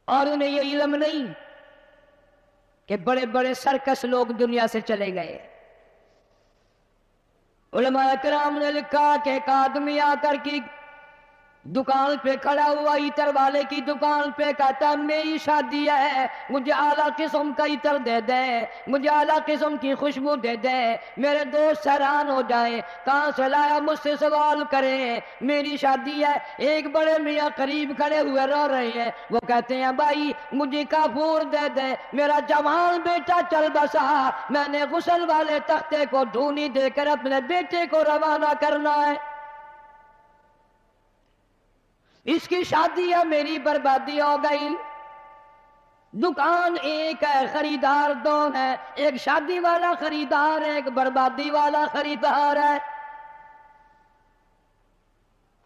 اور انہیں یہ علم نہیں کہ بڑے بڑے سرکس لوگ دنیا سے چلے گئے۔ علماء کرام نے لکھا کہ ایک آدمی آ کر کی دکان پہ کھڑا ہوا، عطر والے کی دکان پہ، کہتا میری شادی ہے، مجھے اعلیٰ قسم کا عطر دے دے، مجھے اعلیٰ قسم کی خوشبو دے دے، میرے دوست حیران ہو جائیں، کہاں سے لایا، مجھ سے سوال کریں، میری شادی ہے۔ ایک بڑے میاں قریب کھڑے ہوئے رو رہے ہیں، وہ کہتے ہیں بھائی مجھے کافور دے دے، میرا جوان بیٹا چل بسا، میں نے غسل والے تختے کو ڈھونی دے کر اپنے بیٹے کو روانہ کرنا ہے، اس کی شادی ہے، میری بربادی ہو گئی۔ دکان ایک ہے، خریدار دو ہے، ایک شادی والا خریدار ہے، ایک بربادی والا خریدار ہے۔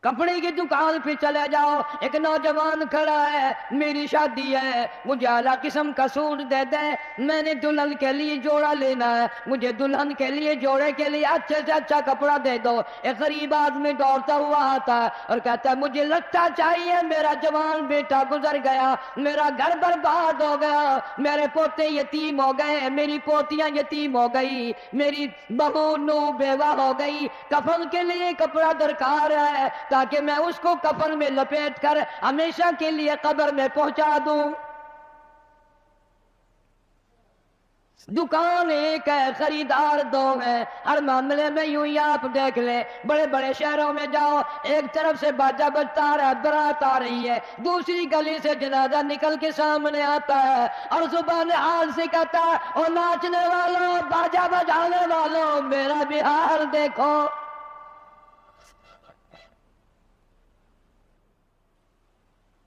کپڑے کی دکان پہ چلے جاؤ، ایک نوجوان کھڑا ہے، میری شادی ہے، مجھے اعلیٰ قسم کا سوٹ دے دے، میں نے دلہن کے لیے جوڑا لینا ہے، مجھے دلہن کے لیے جوڑے کے لیے اچھے سے اچھا کپڑا دے دو۔ ایک غریب آدمی دوڑتا ہوا آتا ہے اور کہتا ہے مجھے لگتا چاہیے، میرا جوان بیٹا گزر گیا، میرا گھر برباد ہو گیا، میرے پوتے یتیم ہو گئے، میری پوتیاں یتیم ہو گئی، میری بہو نو بیوہ ہو گئی، کفن کے لیے کپڑا درکار ہے تاکہ میں اس کو کفن میں لپیٹ کر ہمیشہ کے لیے قبر میں پہنچا دوں۔ دکان ایک ہے، خریدار دو ہیں، ہر معاملے میں یوں ہی آپ دیکھ لیں، بڑے بڑے شہروں میں جاؤ، ایک طرف سے باجا بجتا آ رہا ہے، برات آ رہی ہے، دوسری گلی سے جنازہ نکل کے سامنے آتا ہے اور زبان حال سے کہتا ہے او ناچنے والوں، باجا بجانے والوں، میرا بھی حال دیکھو۔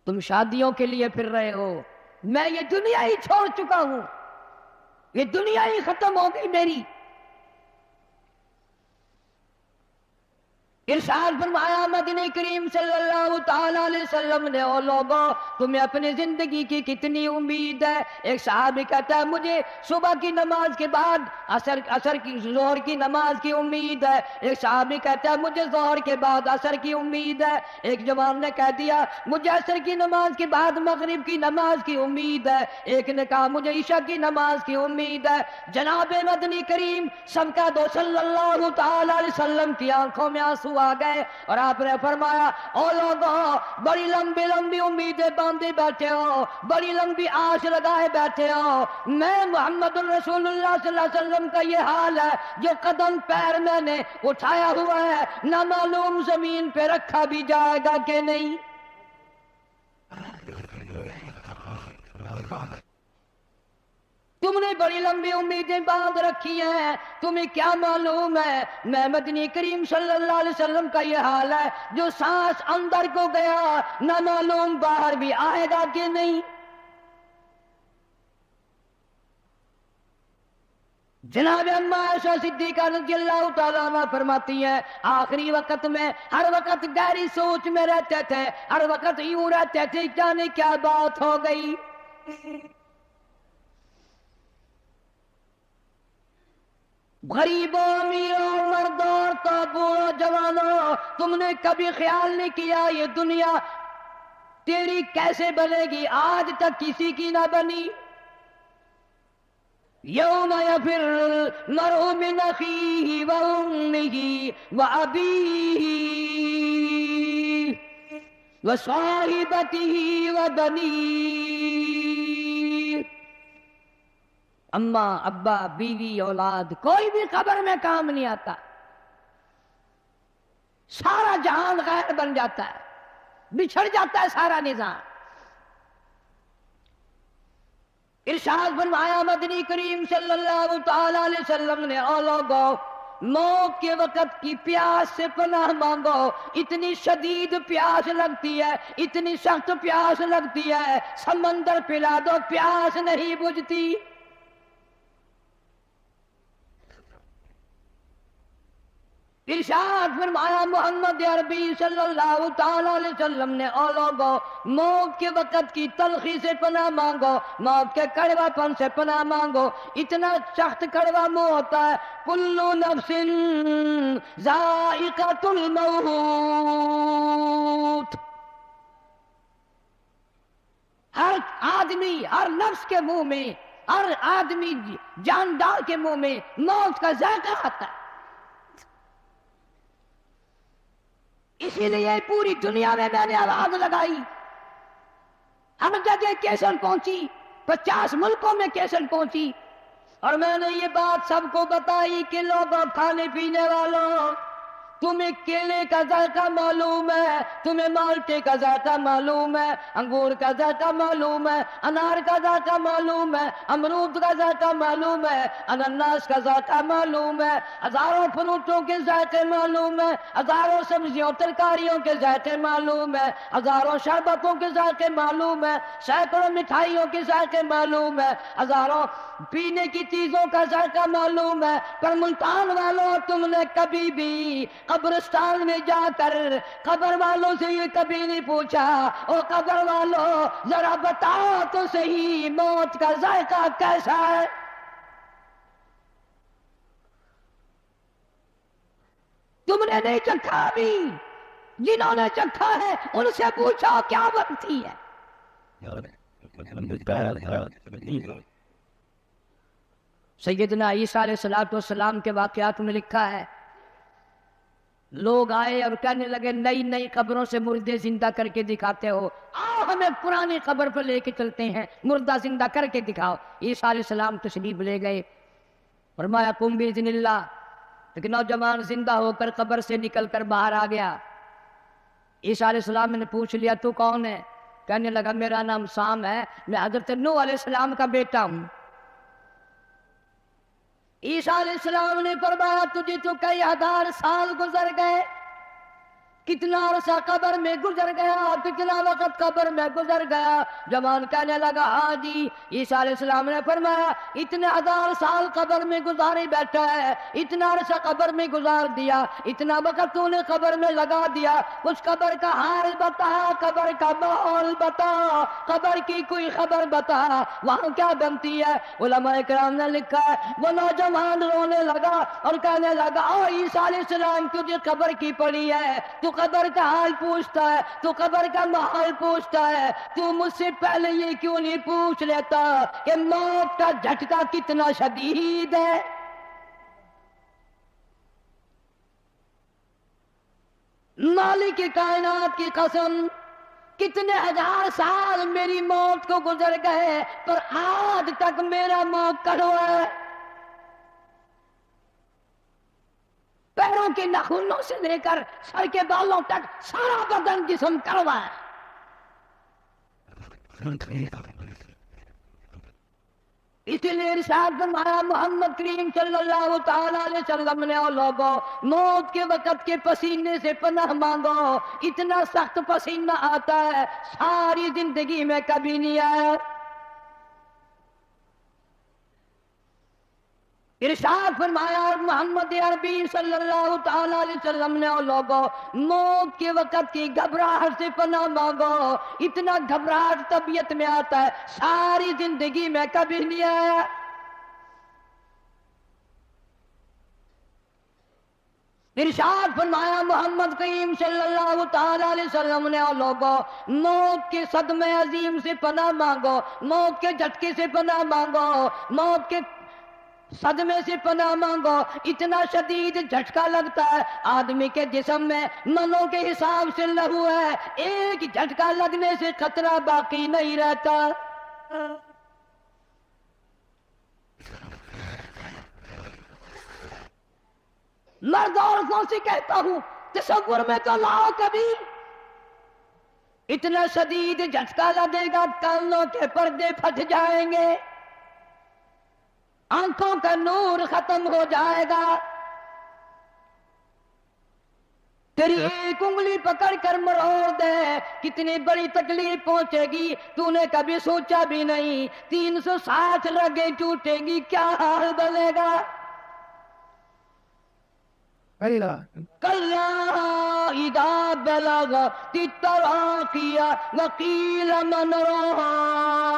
تم شادیوں کے لیے پھر رہے ہو، میں یہ دنیا ہی چھوڑ چکا ہوں، یہ دنیا ہی ختم ہو گئی میری۔ ارشاد فرمایا مدنی کریم صلی اللہ تعالی علیہ وسلم نے، او لوگوں تمہیں اپنی زندگی کی کتنی امید ہے؟ ایک صحابی کہتا ہے مجھے صبح کی نماز کے بعد عصر کی ظہر کی نماز کی امید ہے، ایک صحابی کہتا ہے مجھے ظہر کے بعد عصر کی امید ہے، ایک جوان نے کہہ دیا مجھے عصر کی نماز کے بعد مغرب کی نماز کی امید ہے، ایک نے کہا مجھے عشاء کی نماز کی امید ہے۔ جناب مدنی کریم صدقہ دو صلی اللہ تعالی علیہ وسلم کی آنکھوں میں آنسو آ گئے اور آپ نے فرمایا او لوگوں بڑی لمبی لمبی امیدیں باندھے بیٹھے ہو، بڑی لمبی آش لگائے بیٹھے ہو، میں محمد رسول اللہ صلی اللہ علیہ وسلم کا یہ حال ہے، جو قدم پیر میں نے اٹھایا ہوا ہے نہ معلوم زمین پہ رکھا بھی جائے گا کہ نہیں۔ تم نے بڑی لمبی امیدیں باندھ رکھی ہیں، تمہیں کیا معلوم ہے میں مدنی کریم صلی اللہ علیہ وسلم کا یہ حال ہے، جو سانس اندر کو گیا نہ معلوم باہر بھی آئے گا کہ نہیں۔ جناب اما عائشہ صدیقہ رضی اللہ تعالیٰ عنہ فرماتی ہیں آخری وقت میں ہر وقت گہری سوچ میں رہتے تھے، ہر وقت یوں رہتے تھے جانے کیا بات ہو گئی۔ غریبوں امیروں مردوں عورتوں بوڑھوں جوانوں، تم نے کبھی خیال نہیں کیا یہ دنیا تیری کیسے بنے گی؟ آج تک کسی کی نہ بنی۔ یوم یفر المرء من اخیہ وامہ وابیہ وصاحبتہ وبنیہ، اماں ابا بیوی اولاد کوئی بھی قبر میں کام نہیں آتا، سارا جہان غیر بن جاتا ہے، بچھڑ جاتا ہے سارا نظام۔ ارشاد فرمایا مدنی کریم صلی اللہ تعالی علیہ وسلم نے او لوگوں موت کے وقت کی پیاس سے پناہ مانگو، اتنی شدید پیاس لگتی ہے، اتنی سخت پیاس لگتی ہے، سمندر پلا دو پیاس نہیں بجھتی۔ ارشاد فرمایا محمد عربی صلی اللہ تعالی علیہ وسلم نے او لوگوں موت کے وقت کی تلخی سے پناہ مانگو، موت کے کڑوا پن سے پناہ مانگو، اتنا سخت کڑوا منہ ہوتا ہے، کل نفس ذائقۃ الموت، ہر آدمی، ہر نفس کے منہ میں، ہر آدمی جاندار کے منہ میں موت کا ذائقہ آتا ہے. اسی لیے پوری دنیا میں میں نے آواز لگائی، ہر جگہ کیسٹ پہنچی، 50 ملکوں میں کیسٹ پہنچی، اور میں نے یہ بات سب کو بتائی کہ لوگوں، کھانے پینے والوں، تمہیں کیلے کا ذائقہ معلوم ہے، تمہیں مالٹے کا ذائقہ معلوم ہے، انگور کا ذائقہ معلوم ہے، انار کا ذائقہ معلوم ہے، امرود کا ذائقہ معلوم ہے، انناس کا ذائقہ معلوم ہے، ہزاروں فروٹوں کے ذائقے معلوم ہے، ہزاروں سبزیوں ترکاریوں کے ذائقے معلوم ہے، ہزاروں شربتوں کے ذائقے معلوم ہے، سینکڑوں مٹھائیوں کے ذائقے معلوم ہے، ہزاروں پینے کی چیزوں کا ذائقہ معلوم ہے. پر ملتان والوں، تم نے کبھی بھی قبرستان میں جا کر قبر والوں سے یہ کبھی نہیں پوچھا، او قبر والوں ذرا بتاؤ تو صحیح موت کا ذائقہ کیسا ہے؟ تم نے نہیں چکھا بھی، جنہوں نے چکھا ہے ان سے پوچھو کیا بنتی ہے. سیدنا عیسیٰ علیہ السلام کے واقعات میں لکھا ہے، لوگ آئے اور کہنے لگے نئی نئی قبروں سے مردے زندہ کر کے دکھاتے ہو، آؤ ہمیں پرانی قبر پر لے کے چلتے ہیں، مردہ زندہ کر کے دکھاؤ. عیسیٰ علیہ السلام تشریف لے گئے، فرمایا قم باذن اللہ. لیکن نوجوان زندہ ہو کر قبر سے نکل کر باہر آ گیا. عیسیٰ علیہ السلام نے پوچھ لیا تو کون ہے؟ کہنے لگا میرا نام سام ہے، میں حضرت نوح علیہ السلام کا بیٹا ہوں. عیسیٰ علیہ السلام نے فرمایا تجھے تو کئی ہزار سال گزر گئے، کتنا عرصہ قبر میں گزر گیا، کتنا وقت قبر میں گزر گیا. جوان کہنے لگا ہاں جی. عیسیٰ علیہ السلام نے فرمایا اتنے ہزار سال قبر میں گزارے بیٹھا ہے، اتنا عرصہ قبر میں گزار دیا، اتنا وقت تو نے قبر میں لگا دیا، اس قبر کا حال بتا، قبر کا ماحول بتا، قبر کی کوئی خبر بتا، وہاں کیا بنتی ہے. علماء کرام نے لکھا ہے وہ نوجوان رونے لگا اور کہنے لگا او عیسیٰ علیہ السلام تجھے قبر کی پڑی ہے، تو قبر کا حال پوچھتا ہے، تو قبر کا ماحول پوچھتا ہے، تو مجھ سے پہلے یہ کیوں نہیں پوچھ لیتا کہ موت کا جھٹکا کتنا شدید ہے. مالک کائنات کی قسم کتنے ہزار سال میری موت کو گزر گئے پر آج تک میرا منہ کڑوا ہے. پیروں کے ناخنوں سے لے کر سر کے بالوں تک سارا بدن جسم کڑوا ہے. اس لیے ارشاد فرمایا محمد کریم صلی اللہ تعالی علیہ وسلم نے لوگوں موت کے وقت کے پسینے سے پناہ مانگو، اتنا سخت پسینہ آتا ہے ساری زندگی میں کبھی نہیں آیا. ارشاد فرمایا محمد عربی صلی اللہ تعالی علیہ وسلم نے لوگوں موت کے وقت کی گھبراہٹ سے پناہ مانگو، اتنا گھبراہٹ طبیعت میں آتا ہے ساری زندگی میں کبھی نہیں آیا. ارشاد فرمایا محمد کریم صلی اللہ تعالی علیہ وسلم نے لوگوں موت کے صدمے عظیم سے پناہ مانگو، موت کے جھٹکے سے پناہ مانگو، موت کے صدمے سے پناہ مانگو. اتنا شدید جھٹکا لگتا ہے آدمی کے جسم میں منوں کے حساب سے لہو ہے، ایک جھٹکا لگنے سے خطرہ باقی نہیں رہتا. مرد عورتوں سے کہتا ہوں تصور میں تو لاؤ کبھی، اتنا شدید جھٹکا لگے گا کانوں کے پردے پھٹ جائیں گے، آنکھوں کا نور ختم ہو جائے گا، تیری ایک انگلی پکڑ کر مروڑ دے کتنی بڑی تکلیف پہنچے گی تو نے کبھی سوچا بھی نہیں. 360 رگیں ٹوٹے گی کیا حال بنے گا. کلا اذا بلغت التراقی وقیل من راق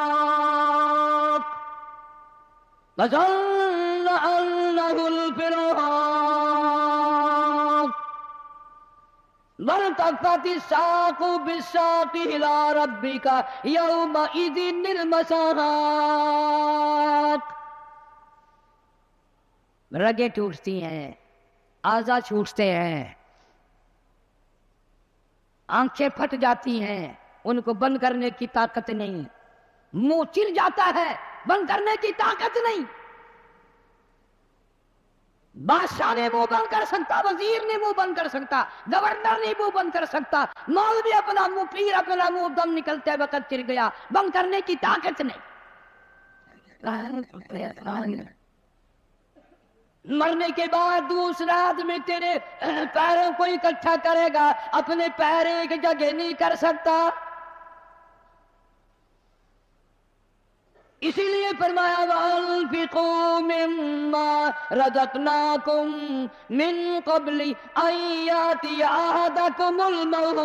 وظن انه الفراق وَالْتَفَّتِ السَّاقُ بِالسَّاقِ إِلَىٰ رَبِّكَ يَوْمَئِذٍ الْمَسَاقُ۔ رگیں ٹوٹتی ہیں، اعضاء چھوٹتے ہیں، آنکھیں پھٹ جاتی ہیں، ان کو بند کرنے کی طاقت نہیں، منہ چل جاتا ہے، بند کرنے کی طاقت نہیں۔ بادشاہ نے منہ بند کر سکتا، وزیر نے منہ بند کر سکتا، گورنر نے منہ بند کر سکتا، مولوی اپنا منہ، پیر اپنا منہ، دم نکلتے وقت چل گیا، بند کرنے کی طاقت نہیں۔ مرنے کے بعد دوسرا آدمی تیرے پیروں کو اکٹھا کرے گا، اپنے پیر ایک جگہ نہیں کر سکتا۔ اسی لیے فرمایا وَأَنفِقُوا مِمَّا رَزَقْنَاكُم مِّن قَبْلِ أَن يَأْتِيَ أَحَدَكُمُ الْمَوْتُ۔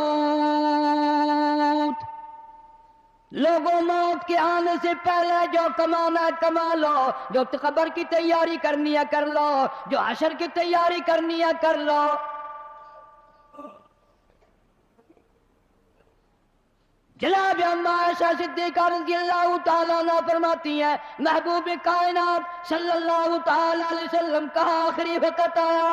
لوگوں، موت کے آنے سے پہلے جو کمانا ہے کما لو، جو قبر کی تیاری کرنی ہے کر لو، جو حشر کی تیاری کرنی ہے کر لو۔ جناب اما عائشہ صدیقہ رضی اللہ تعالیٰ عنہ فرماتی ہیں، محبوب کائنات صلی اللہ تعالیٰ علیہ وسلم کا آخری وقت آیا،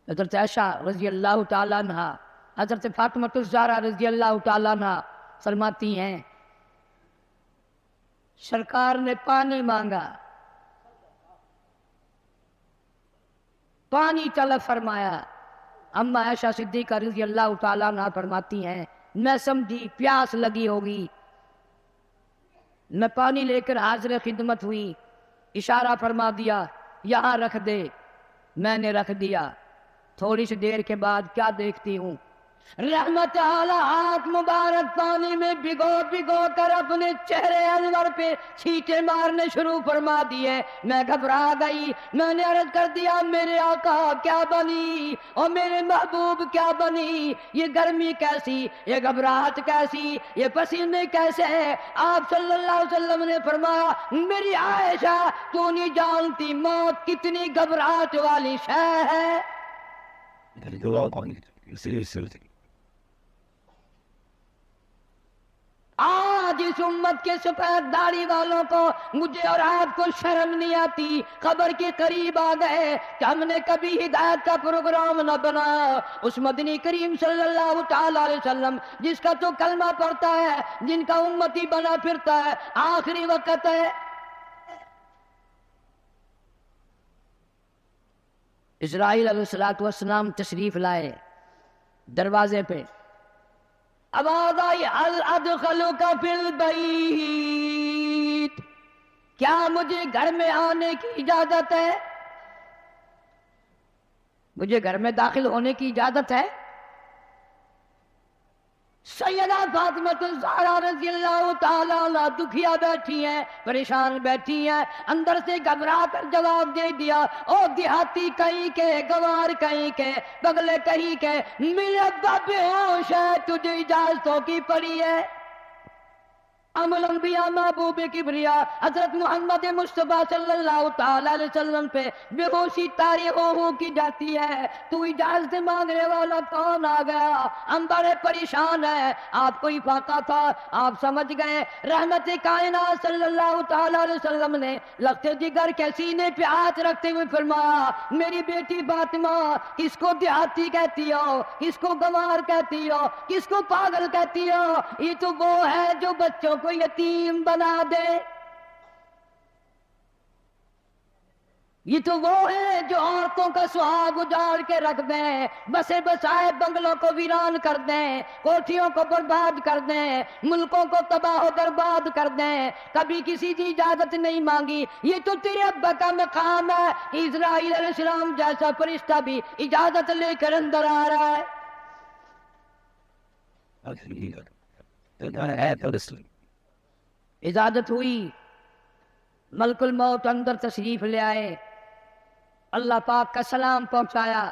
حضرت عائشہ رضی اللہ تعالیٰ عنہ، حضرت فاطمہ الزہرا رضی اللہ تعالیٰ عنہ فرماتی ہیں، سرکار نے پانی مانگا، پانی طلب فرمایا۔ اما عائشہ صدیقہ رضی اللہ تعالیٰ عنہ فرماتی ہیں، میں سمجھی پیاس لگی ہوگی، میں پانی لے کر حاضر خدمت ہوئی، اشارہ فرما دیا یہاں رکھ دے، میں نے رکھ دیا۔ تھوڑی سی دیر کے بعد کیا دیکھتی ہوں، رحمت اعلیٰ ہاتھ مبارک پانی میں بھگو کر اپنے چہرے انور پہ چھینٹے مارنے شروع فرما دیے۔ میں گھبرا گئی، میں نے عرض کر دیا میرے آقا کیا بنی، اور میرے محبوب کیا بنی، یہ گرمی کیسی، یہ گھبراہٹ کیسی، یہ پسینے کیسے ہیں؟ آپ صلی اللہ علیہ وسلم نے فرمایا، میری عائشہ تو نہیں جانتی موت کتنی گھبراہٹ والی شے ہے۔ آج اس امت کے سفید داڑھی والوں کو، مجھے اور آپ کو شرم نہیں آتی، قبر کے قریب آ گئے کہ ہم نے کبھی ہدایت کا پروگرام نہ بنایا۔ اس مدنی کریم صلی اللہ تعالیٰ علیہ وسلم جس کا تو کلمہ پڑھتا ہے، جن کا امتی بنا پھرتا ہے، آخری وقت ہے۔ اسرائیل علیہ السلام تشریف لائے، دروازے پہ آواز آئی هل ادخلک فی البیت، کیا مجھے گھر میں آنے کی اجازت ہے؟ مجھے گھر میں داخل ہونے کی اجازت ہے؟ سیدہ فاطمہ الزہرا رضی اللہ تعالیٰ عنہ دکھیا بیٹھی ہیں، پریشان بیٹھی ہیں، اندر سے گھبرا کر جواب دے دیا، او دیہاتی کہیں کے، گوار کہیں کے، بگلے کہیں کے، میرے ابا بے ہوش ہے، تجھے اجازتوں کی پڑی ہے۔ ام الانبیاء محبوب کبریا حضرت محمد مصطفیٰ صلی اللہ تعالیٰ علیہ وسلم پہ بے ہوشی طاری ہو کی جاتی ہے، تو اجازت مانگنے والا کون آ گیا؟ ہم بڑے پریشان ہیں، آپ کو افاقہ تھا، آپ سمجھ گئے۔ رحمت کائنات صلی اللہ تعالیٰ علیہ وسلم نے لخت جگر کے سینے پہ ہاتھ رکھتے ہوئے فرمایا، میری بیٹی فاطمہ، کس کو دیہاتی کہتی ہو، کس کو گنوار کہتی ہو، کس کو پاگل کہتی ہو؟ یہ تو وہ ہے جو بچوں کو یتیم بنا دے، یہ تو وہ ہے جو عورتوں کا سہاگ اجاڑ کے رکھ دیں، بسے بسائے بنگلوں کو ویران کر دیں، کوٹھیوں کو برباد کر دیں، ملکوں کو تباہ و برباد کر دیں، کبھی کسی کی اجازت نہیں مانگی۔ یہ تو تیرے ابا کا مقام ہے، اسرائیل علیہ السلام جیسا فرشتہ بھی اجازت لے کر اندر آ رہا ہے۔ اجازت ہوئی، ملک الموت اندر تشریف لے آئے، اللہ پاک کا سلام پہنچایا،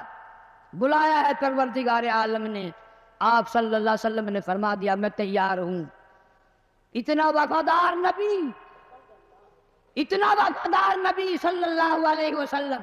بلایا ہے پروردگار عالم نے، آپ صلی اللہ علیہ وسلم نے فرما دیا میں تیار ہوں۔ اتنا وفادار نبی، اتنا وفادار نبی صلی اللہ علیہ وسلم،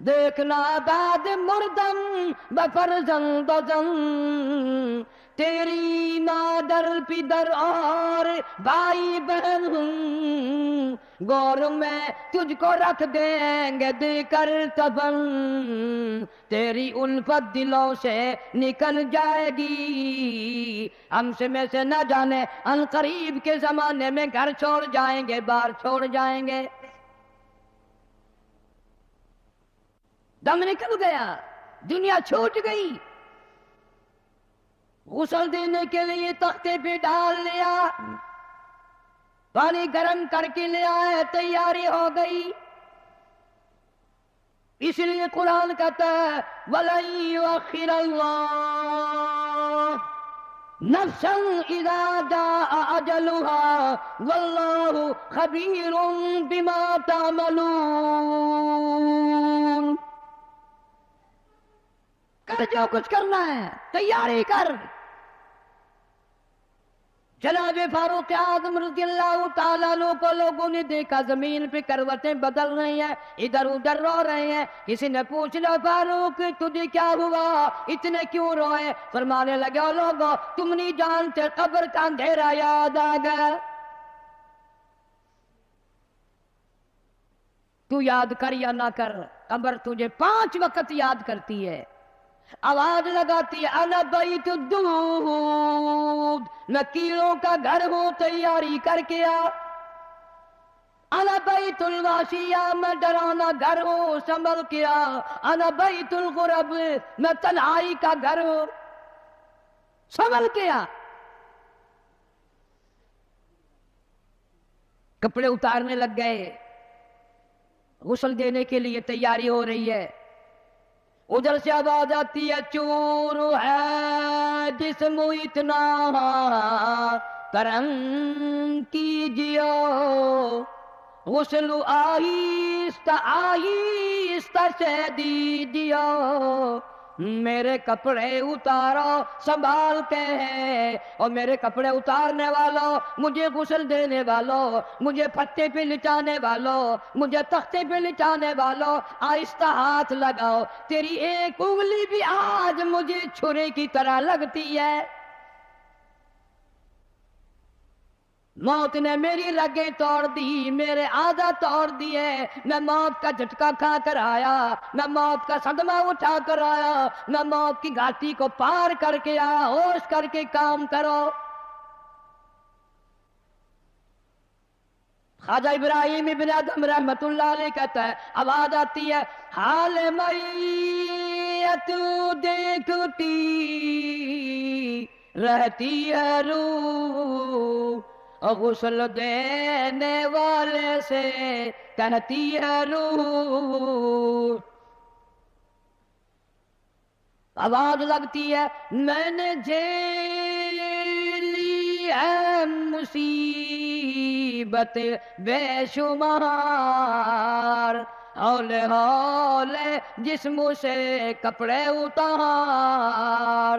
دیکھنا بعد مردم بفرزند زن، تیری مادر پدر اور بھائی بہن گور میں تجھ کو رکھ دیں گے دے کر تبن، تیری الفت دلوں سے نکل جائے گی، ہم سے میں سے نہ جانے ان قریب کے زمانے میں گھر چھوڑ جائیں گے، بار چھوڑ جائیں گے۔ دم نکل گیا، دنیا چھوٹ گئی، غسل دینے کے لیے تختے پہ ڈال لیا، پانی گرم کر کے لے آئے، تیاری ہو گئی۔ اس لیے قرآن کہتا ہے وَلَن يُؤَخِّرَ اللَّهُ نَفْسًا إِذَا جَاءَ أَجَلُهَا وَاللَّهُ خَبِيرٌ بِمَا تَعْمَلُونَ۔ کر جو کچھ کرنا ہے تیاری کر۔ جناب فاروق اعظم رضی اللہ تعالیٰ عنہ کو لوگوں نے دیکھا زمین پہ کروٹیں بدل رہی ہیں، ادھر ادھر رو رہے ہیں۔ کسی نے پوچھنا فاروق تجھے کیا ہوا، اتنے کیوں روئے؟ فرمانے لگے او لوگوں تم نہیں جانتے قبر کا اندھیرا یاد آ گیا۔ تو یاد کر یا نہ کر، قبر تجھے 5 وقت یاد کرتی ہے، آواز لگاتی ہے انا بیت الدود، میں کیڑوں کا گھر ہوں تیاری کر کے آ، انا بیت الواشیہ، میں ڈرانا گھر ہوں سنبھل کے آ، انا بیت الغرب، میں تنہائی کا گھر ہوں سنبھل کے آ۔ کپڑے اتارنے لگ گئے، غسل دینے کے لیے تیاری ہو رہی ہے۔ ادھر سے آواز آتی ہے چور ہے جسم اتنا کرم کیجیے، غسل آہستہ آہستہ سے دیجیے، میرے کپڑے اتارو سنبھال کے ہیں، اور میرے کپڑے اتارنے والوں، مجھے غسل دینے والوں، مجھے پتے پہ لٹانے والوں، مجھے تختے پہ لٹانے والوں، آہستہ ہاتھ لگاؤ، تیری ایک انگلی بھی آج مجھے چھرے کی طرح لگتی ہے۔ موت نے میری رگیں توڑ دی، میرے آدھا توڑ دیے، میں موت کا جھٹکا کھا کر آیا، میں موت کا صدمہ اٹھا کر آیا، میں موت کی گھاٹی کو پار کر کے آیا، ہوش کر کے کام کرو۔ خواجہ ابراہیم ابن ادہم رحمت اللہ علیہ کہتا ہے آواز آتی ہے حال میت دیکھتی رہتی ہے روح، غسل دینے والے سے کہتی ہے روح۔ آواز لگتی ہے میں نے جھیلی ہے مصیبت بے شمار، ہولے ہولے جسم سے کپڑے اتار،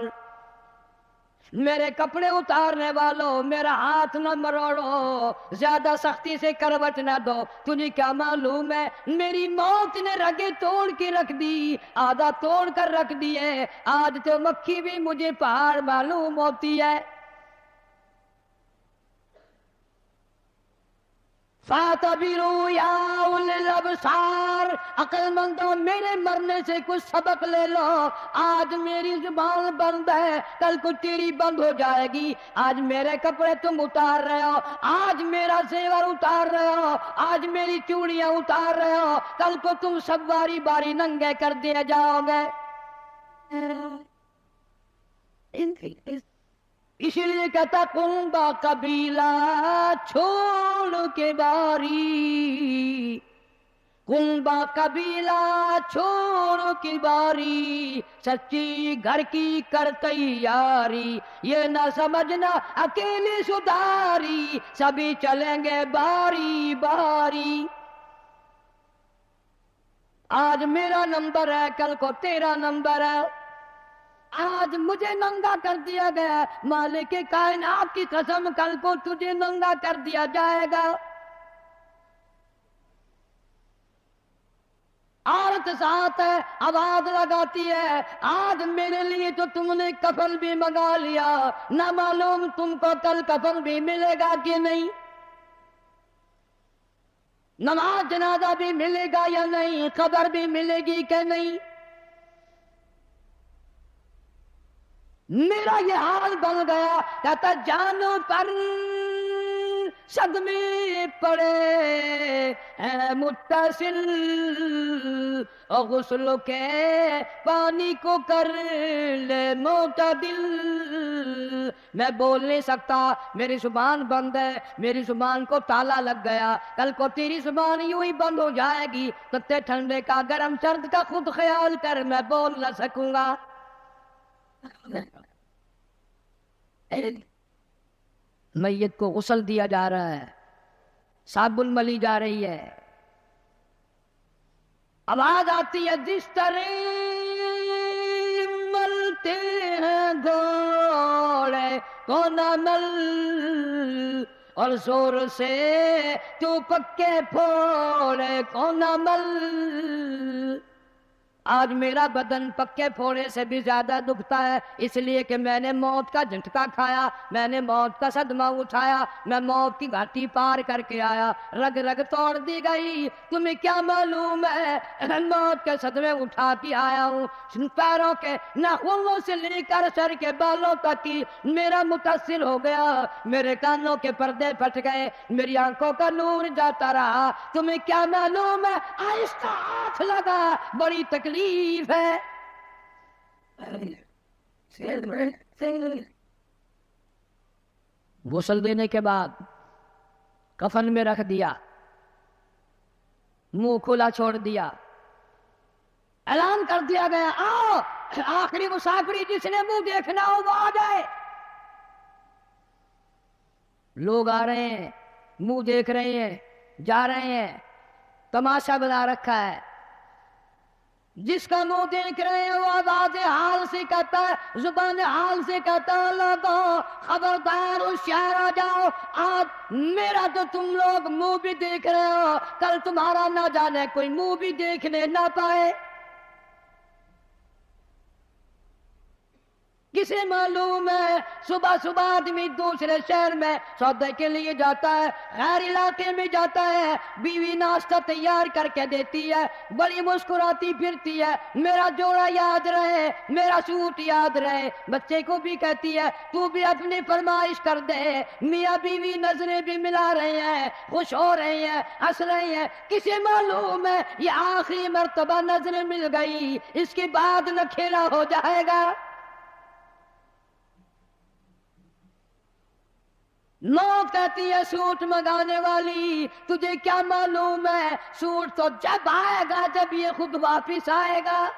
میرے کپڑے اتارنے والوں میرا ہاتھ نہ مروڑو، زیادہ سختی سے کروٹ نہ دو، تجھے کیا معلوم ہے میری موت نے رگیں توڑ کے رکھ دی، آدھا توڑ کر رکھ دی ہے، آج تو مکھی بھی مجھے پہاڑ معلوم ہوتی ہے۔ فَاعْتَبِرُوا يَا أُولِي الْأَبْصَارِ، عقل مندوں میرے مرنے سے کچھ سبق لے لو، آج میری زبان بند ہے کل کو تیری بند ہو جائے گی، آج میرے کپڑے تم اتار رہے ہو، آج میرا زیور اتار رہے ہو، آج میری چوڑیاں اتار رہے ہو، کل کو تم سب باری باری ننگے کر دیے جاؤ گے۔ اسی لیے کہتا کنبا قبیلہ چھوڑ کے باری، کنبا قبیلہ چھوڑ کے باری، سچی گھر کی کر تیاری، یہ نہ سمجھنا اکیلی سدھاری، سبھی چلیں گے باری باری۔ آج میرا نمبر ہے کل کو تیرا نمبر ہے، آج مجھے ننگا کر دیا گیا، مالک کائنات کی قسم کل کو تجھے ننگا کر دیا جائے گا۔ عورت ساتھ ہے، آواز لگاتی ہے، آج میرے لیے تو تم نے کفن بھی منگا لیا، نہ معلوم تم کو کل کفن بھی ملے گا کہ نہیں، نماز جنازہ بھی ملے گا یا نہیں، قبر بھی ملے گی کہ نہیں۔ میرا یہ حال بن گیا، کہتا جانو پر صدمے پڑے ہیں متصل، اور غسل کے پانی کو کر لے معتدل۔ میں بول نہیں سکتا، میری زبان بند ہے، میری زبان کو تالا لگ گیا، کل کو تیری زبان یوں ہی بند ہو جائے گی، تتے ٹھنڈے کا گرم سرد کا خود خیال کر، میں بول نہ سکوں گا۔ میت کو غسل دیا جا رہا ہے، صابن ملی جا رہی ہے، آواز آتی ہے جس طرح ملتے ہیں گھوڑے کو نہ مل، اور زور سے تو پکے پھوڑے کو نہ مل۔ آج میرا بدن پکے پھوڑے سے بھی زیادہ دکھتا ہے، اس لیے کہ میں نے موت کا جھٹکا کھایا، میں نے موت کا صدمہ اٹھایا، میں موت کی گھاٹی پار کر کے آیا، رگ رگ توڑ دی گئی، تمہیں کیا معلوم ہے، موت کے صدمے اٹھا کے آیا ہوں، پیروں کے ناخنوں سے لے کر سر کے بالوں تک کی میرا متاثر ہو گیا، میرے کانوں کے پردے پھٹ گئے، میری آنکھوں کا نور جاتا رہا، تمہیں کیا معلوم ہے، آہستہ ہاتھ لگا، بڑی تکلیف ہے۔ غسل دینے کے بعد کفن میں رکھ دیا، منہ کھلا چھوڑ دیا، اعلان کر دیا گیا آؤ آخری مسافری جس نے منہ دیکھنا ہو وہ آ جائے۔ لوگ آ رہے ہیں، منہ دیکھ رہے ہیں، جا رہے ہیں، تماشا بنا رکھا ہے، جس کا منہ دیکھ رہے ہیں وہ آواز حال سے کہتا ہے، زبان حال سے کہتا ہے لوگوں خبردار ہوشیار آ جاؤ، آج میرا تو تم لوگ منہ بھی دیکھ رہے ہو، کل تمہارا نہ جانے کوئی منہ بھی دیکھنے نہ پائے۔ کسے معلوم ہے صبح صبح آدمی دوسرے شہر میں سودے کے لیے جاتا ہے، غیر علاقے میں جاتا ہے، بیوی ناشتہ تیار کر کے دیتی ہے، بڑی مسکراتی پھرتی ہے، میرا جوڑا یاد رہے، میرا سوٹ یاد رہے، بچے کو بھی کہتی ہے تو بھی اپنی فرمائش کر دے، میاں بیوی نظریں بھی ملا رہے ہیں، خوش ہو رہے ہیں، ہنس رہے ہیں، کسے معلوم ہے یہ آخری مرتبہ نظریں مل گئی، اس کے بعد نہ کھیلا ہو جائے گا۔ موت کہتی ہے سوٹ منگانے والی تجھے کیا معلوم ہے، سوٹ تو جب آئے گا جب یہ خود واپس آئے گا۔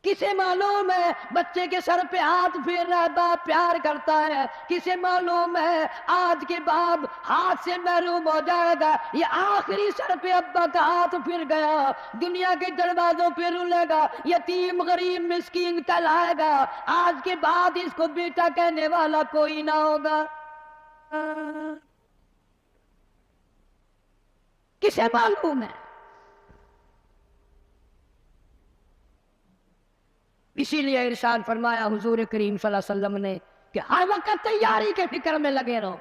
کسے معلوم ہے بچے کے سر پہ ہاتھ پھیر رہا ہے، باپ پیار کرتا ہے، کسے معلوم ہے آج کے بعد ہاتھ سے محروم ہو جائے گا، یہ آخری سر پہ ابا کا ہاتھ پھر گیا، دنیا کے دروازوں پہ رولے گا، یتیم غریب مسکین کہلائے گا، آج کے بعد اس کو بیٹا کہنے والا کوئی نہ ہوگا۔ کسے معلوم ہے؟ اسی لیے ارشاد فرمایا حضور کریم صلی اللہ علیہ وسلم نے کہ ہر وقت تیاری کے فکر میں لگے رہو۔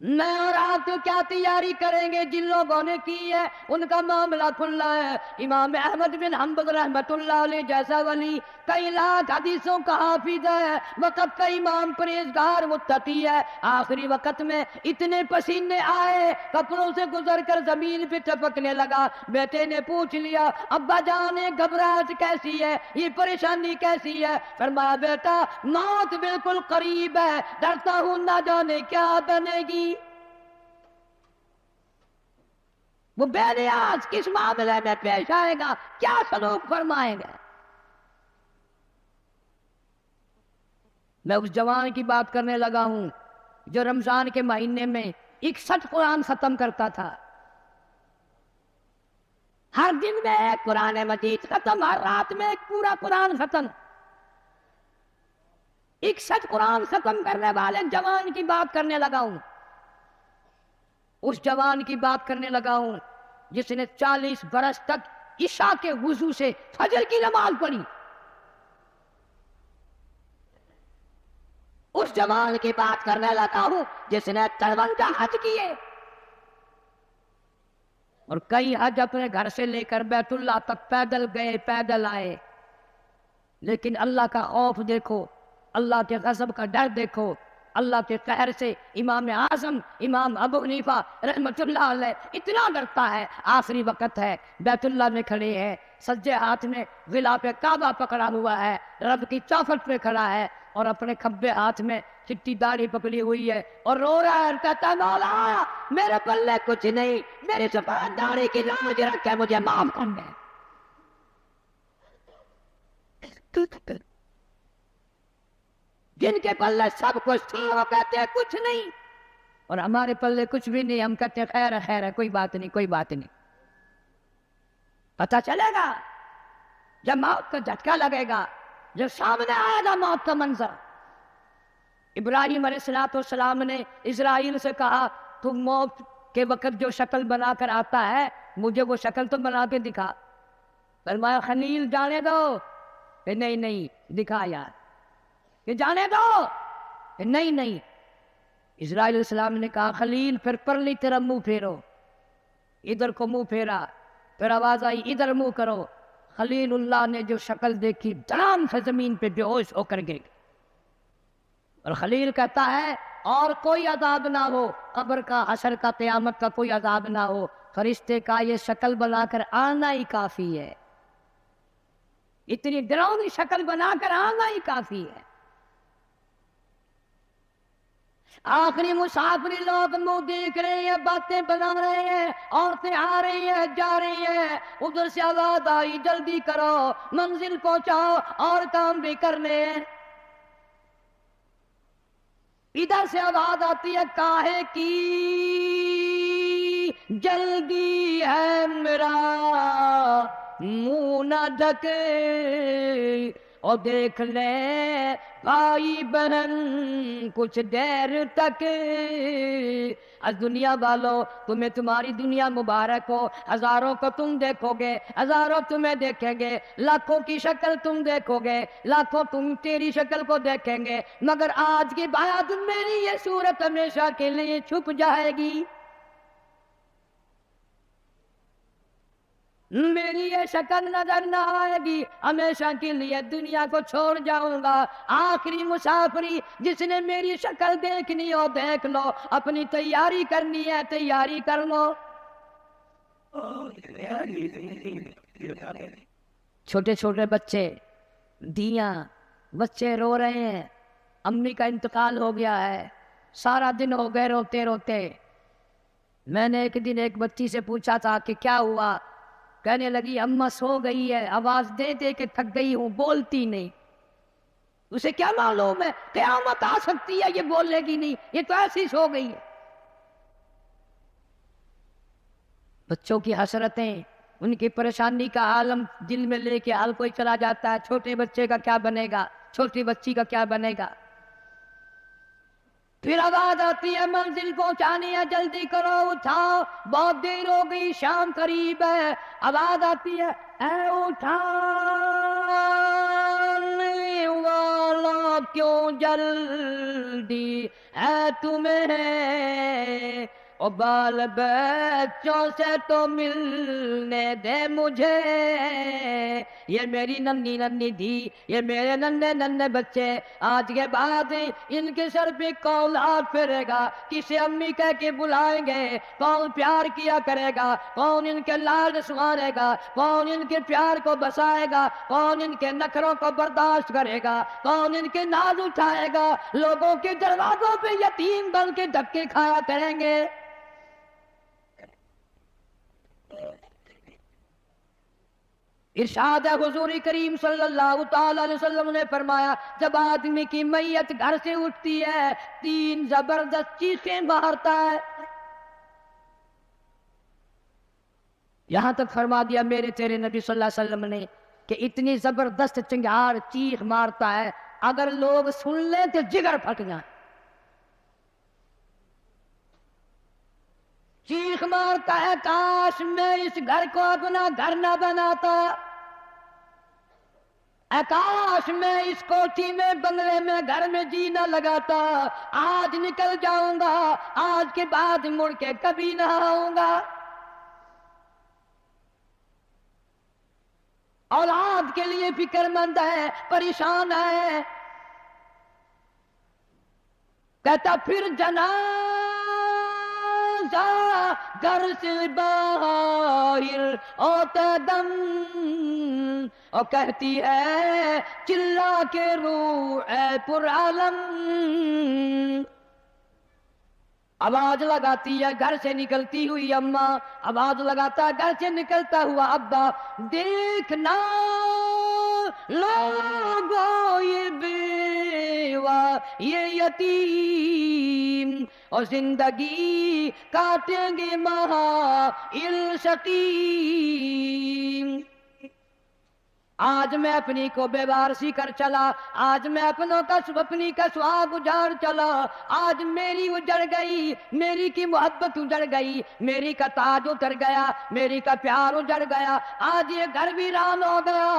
میں اور آپ تو کیا تیاری کریں گے، جن لوگوں نے کی ہے ان کا معاملہ کھلا ہے۔ امام احمد بن حنبل رحمت اللہ علیہ جیسا ولی کئی لاکھ حدیثوں کا حافظ ہے، وقت کا امام پرہیزگار متقی ہے، آخری وقت میں اتنے پسینے آئے کپڑوں سے گزر کر زمین پہ ٹپکنے لگا، بیٹے نے پوچھ لیا ابا جان گھبراہٹ کیسی ہے، یہ پریشانی کیسی ہے؟ فرمایا بیٹا موت بالکل قریب ہے، ڈرتا ہوں نہ جانے کیا بنے گی۔ وہ بے نیاز کس معاملے میں پیش آئے گا، کیا سلوک فرمائیں گے؟ میں اس جوان کی بات کرنے لگا ہوں جو رمضان کے مہینے میں 61 قرآن ختم کرتا تھا، ہر دن میں ایک قرآن مجید ختم، ہر رات میں ایک پورا قرآن ختم۔ 61 قرآن ختم کرنے والے جوان کی بات کرنے لگا ہوں۔ اس جوان کی بات کرنے لگا ہوں جس نے 40 برس تک عشاء کے وضو سے فجر کی نماز پڑھی. اس جوان کی بات کرنے لگا ہوں جس نے 53 حج کیے اور کئی حج اپنے گھر سے لے کر بیت اللہ تک پیدل گئے پیدل آئے. لیکن اللہ کا خوف دیکھو، اللہ کے غضب کا ڈر دیکھو. اللہ کے قہر سے امام اعظم امام ابو حنیفہ رحمۃ اللہ علیہ اتنا ڈرتا ہے. آخری وقت ہے، بیت اللہ میں کھڑے ہیں، سجے ہاتھ میں غلاف کعبہ پکڑا ہوا ہے، رب کی چوکھٹ پہ کھڑا ہے اور اپنے کھبے ہاتھ میں چٹی داڑھی پکڑی ہوئی ہے اور رو رہا ہے. کہتا ہے مولا میرے پلے کچھ نہیں، میری سفید داڑھی کی لاج رکھ کے مجھے معاف کر دے. جن کے پلے سب کچھ تھا وہ کہتے ہیں کچھ نہیں، اور ہمارے پلے کچھ بھی نہیں، ہم کہتے ہیں خیر ہے خیر ہے، کوئی بات نہیں کوئی بات نہیں. پتہ چلے گا جب موت کا جھٹکا لگے گا، جب سامنے آئے گا موت کا منظر. ابراہیم علیہ السلام نے اسرائیل سے کہا تم موت کے وقت جو شکل بنا کر آتا ہے مجھے وہ شکل تو بنا کے دکھا. فرمایا خلیل جانے دو. کہ نہیں نہیں دکھا یار. کہ جانے دو. کہ نہیں نہیں. اسرائیل علیہ السلام نے کہا خلیل پھر پرلی طرف منہ پھیرو. ادھر کو منہ پھیرا، پھر آواز آئی ادھر منہ کرو. خلیل اللہ نے جو شکل دیکھی دھڑام سے زمین پہ بے ہوش ہو کر گر. اور خلیل کہتا ہے اور کوئی عذاب نہ ہو، قبر کا حشر کا قیامت کا کوئی عذاب نہ ہو، فرشتے کا یہ شکل بنا کر آنا ہی کافی ہے. اتنی ڈراؤنی شکل بنا کر آنا ہی کافی ہے. آخری مسافری لوگ منہ دیکھ رہے ہیں، باتیں بنا رہے ہیں، عورتیں آ رہی ہیں جا رہی ہیں. ادھر سے آواز آئی جلدی کرو منزل پہنچاؤ اور کام بھی کرنے. ادھر سے آواز آتی ہے کاہے کی جلدی ہے میرا منہ نہ ڈھکے اور دیکھ لے بھائی بہن کچھ دیر تک. از دنیا والو تمہیں تمہاری دنیا مبارک ہو. ہزاروں کو تم دیکھو گے، ہزاروں تمہیں دیکھیں گے، لاکھوں کی شکل تم دیکھو گے، لاکھوں تم تیری شکل کو دیکھیں گے، مگر آج کے بعد میری یہ صورت ہمیشہ کے لیے چھپ جائے گی. میری یہ شکل نظر نہ آئے گی، ہمیشہ کے لیے دنیا کو چھوڑ جاؤں گا. آخری مسافری جس نے میری شکل دیکھنی ہو دیکھ لو، اپنی تیاری کرنی ہے تیاری کر لو. چھوٹے چھوٹے بچے، دیاں، بچے رو رہے ہیں، امی کا انتقال ہو گیا ہے، سارا دن ہو گئے روتے روتے. میں نے ایک دن ایک بچی سے پوچھا تھا کہ کیا ہوا؟ کہنے لگی اماں سو گئی ہے، آواز دے دے کے تھک گئی ہوں، بولتی نہیں. اسے کیا معلوم ہے قیامت آ سکتی ہے، یہ بولے گی نہیں، یہ تو ایسی سو گئی ہے. بچوں کی حسرتیں، ان کی پریشانی کا عالم دل میں لے کے ہر کوئی چلا جاتا ہے. چھوٹے بچے کا کیا بنے گا، چھوٹی بچی کا کیا بنے گا. پھر آواز آتی ہے منزل پہنچانی ہے جلدی کرو اٹھاؤ بہت دیر ہو گئی شام قریب ہے. آواز آتی ہے اے اٹھانے والا کیوں جلدی ہے تمہیں، او بال بچوں سے تو ملنے دے مجھے. یہ میری ننھی ننھی دھی، یہ میرے ننھے ننھے بچے، آج کے بعد ان کے سر پہ کون ہاتھ پھیرے گا، کسے امی کہہ کے بلائیں گے، کون پیار کیا کرے گا، کون ان کے لاڈ سوارے گا، کون ان کے پیار کو بسائے گا، کون ان کے نخروں کو برداشت کرے گا، کون ان کے ناز اٹھائے گا. لوگوں کے دروازوں پہ یتیم بن کے دھکے کھایا کریں گے. ارشاد حضور کریم صلی اللہ تعالی علیہ وسلم نے فرمایا جب آدمی کی میت گھر سے اٹھتی ہے 3 زبردست چیخیں مارتا ہے. یہاں تک فرما دیا میرے تیرے نبی صلی اللہ علیہ وسلم نے کہ اتنی زبردست چنگھار چیخ مارتا ہے اگر لوگ سن لیں تو جگر پھٹ جائیں. چیخ مارتا ہے کاش میں اس گھر کو اپنا گھر نہ بناتا، کاش میں اس کوٹھی میں بنگلے میں گھر میں جی نہ لگاتا، آج نکل جاؤں گا، آج کے بعد مڑ کے کبھی نہ آؤں گا۔ اولاد کے لیے فکر مند ہے، پریشان ہے، کہتا پھر جنازہ گھر سے باہر ہوتا دم، اور کہتی ہے چلا کے روح اے پر عالم، آواز لگاتی ہے گھر سے نکلتی ہوئی اماں، آواز لگاتا ہے گھر سے نکلتا ہوا ابا، دیکھنا لوگو یہ بیوہ یہ یتیم، اور زندگی کاٹیں گے محائل سقیم۔ آج میں اپنی کو بے وارسی کر چلا، آج میں اپنی کا سہاگ اجاڑ چلا، آج میری اجڑ گئی، میری کی محبت اجڑ گئی، میری کا تاج اتر گیا، میری کا پیار اجڑ گیا، آج یہ گھر ویران ہو گیا،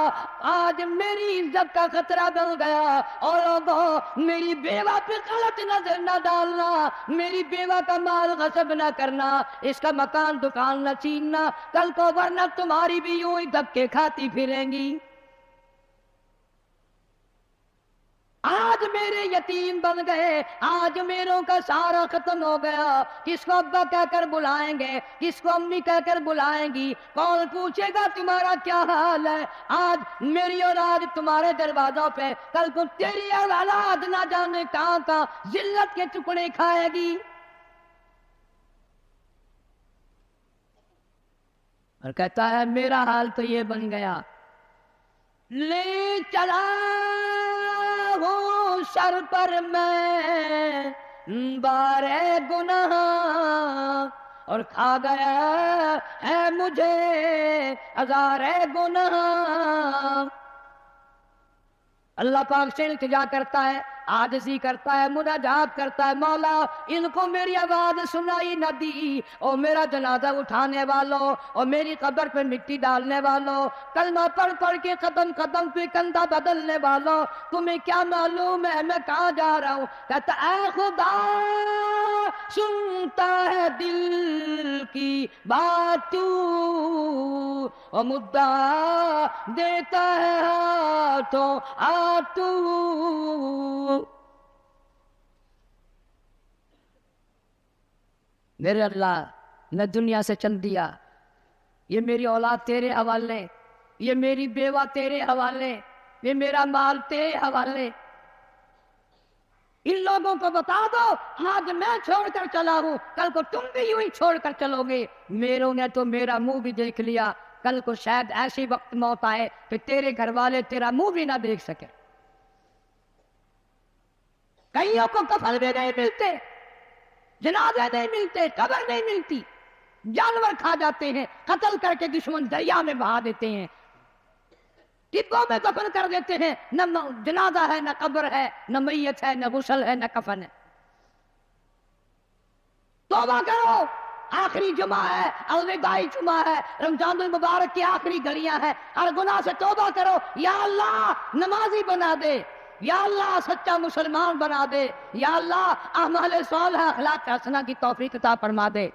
آج میری عزت کا خطرہ بن گیا۔ اور لوگوں میری بیوہ پہ غلط نظر نہ ڈالنا، میری بیوہ کا مال غصب نہ کرنا، اس کا مکان دکان نہ چھیننا، کل کو ورنہ تمہاری بھی یوں ہی دھکے کھاتی پھریں گی۔ آج میرے یتیم بن گئے، آج میروں کا سارا ختم ہو گیا، کس کو ابا کہہ کر بلائیں گے، کس کو امی کہہ کر بلائیں گی، کون پوچھے گا تمہارا کیا حال ہے؟ آج میری اولاد تمہارے دروازوں پہ، کل کو تیری اولاد نہ جانے کہاں کہاں ذلت کے ٹکڑے کھائے گی۔ اور کہتا ہے میرا حال تو یہ بن گیا، لے چلا ہوں سر پر میں بارے گناہ، اور کھا گیا ہے مجھے ہزارے گناہ۔ اللہ پاک سے التجا کرتا ہے، عاجزی کرتا ہے، مناجات کرتا ہے، مولا ان کو میری آواز سنائی نہ دی، اور میرا جنازہ اٹھانے والوں اور میری قبر پہ مٹی ڈالنے والوں، کلمہ پڑھ پڑھ کے قدم قدم پہ کندھا بدلنے والوں، تمہیں کیا معلوم ہے میں کہاں جا رہا ہوں؟ کہتا اے خدا سنتا ہے دل کی بات تو، اور مدعا دیتا ہے ہاتھوں تو۔ میرے اللہ نے دنیا سے چل دیا، یہ میری اولاد تیرے حوالے، یہ میری بیوہ تیرے حوالے، یہ میرا مال تیرے حوالے، ان لوگوں کو بتا دو آج میں چھوڑ کر چلا ہوں، کل کو تم بھی یوں ہی چھوڑ کر چلو گے۔ میروں نے تو میرا منہ بھی دیکھ لیا، کل کو شاید ایسی وقت موت آئے کہ تیرے گھر والے تیرا منہ بھی نہ دیکھ سکے۔ کئیوں کو کفن بھی نہیں ملتے، جنازے نہیں ملتے، قبر نہیں ملتی، جانور کھا جاتے ہیں، قتل کر کے دشمن دریا میں بہا دیتے ہیں، ڈبوں میں دفن کر دیتے ہیں، نہ جنازہ ہے، نہ قبر ہے، نہ میت ہے، نہ غسل ہے، نہ کفن ہے۔ توبہ کرو، آخری جمعہ ہے، الوداعی جمعہ ہے، رمضان المبارک کی آخری گھڑیاں ہیں، ہر گناہ سے توبہ کرو، یا اللہ نمازی بنا دے، یا اللہ سچا مسلمان بنا دے، یا اللہ اعمال صالحہ اخلاق حسنہ کی توفیق عطا فرما دے۔